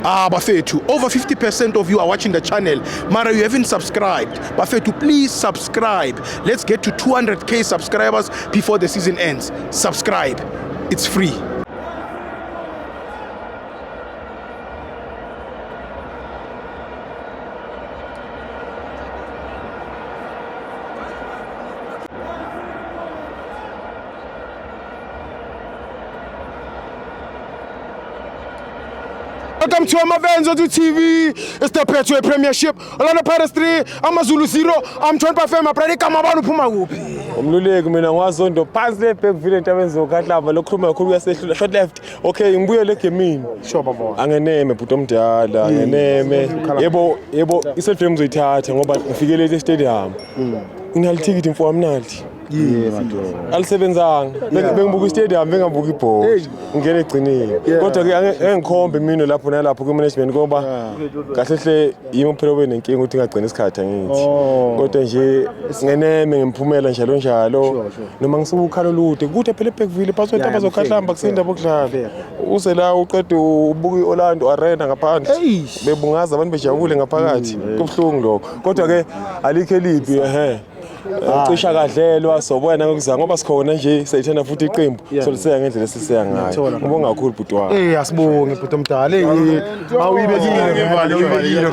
Bafethu, over 50% of you are watching the channel. Mara, you haven't subscribed. Bafethu, please subscribe. Let's get to 200k subscribers before the season ends. Subscribe. It's free. Welcome to Amavenzo TV. It's the Petro Premiership. Orlando Pirates 3, AmaZulu 0. I'm joined by Fema Pradika Mabanu Puma Group. Umluleki mina ngwazondo phansi le Bergville Ntabenzo kaDlava lokhuluma kakhulu yasehlula short left. Okay ngibuye le gamini. Sure baba. Angeneme bhuti omdala, angeneme. Yebo iselfame ngizoyithatha ngoba ngifikele le stadium. Nginaliticket mfowamnali. Alisebenzanga bengibuka istadium bengabuka ibhola ngene egcinile kodwa ke ngikhombe mina lapho nalapho ku management ngoba kahle hle yimi phela wenenkinga ukuthi ngagcina isikhathi ngithi kodwa nje singeneme ngimphumela njalo noma ngisuka ukhalo lude kude phela eBergville phakathi abazokhahlamba kusinda bokudlala uze la uqede ubuka iOrlando Arena ngaphandle bebungaza abantu bejabule ngaphakathi kubhlungu lokho kodwa ke alikho elibi cisha kadlelwa sobona ngokuza ngoba sikhona nje sayithanda futhi iqembu soliseya ngendlela esiseya ngayo ngibonga kakhulu bhuti wami asibonge bhuti omdala awuyibekile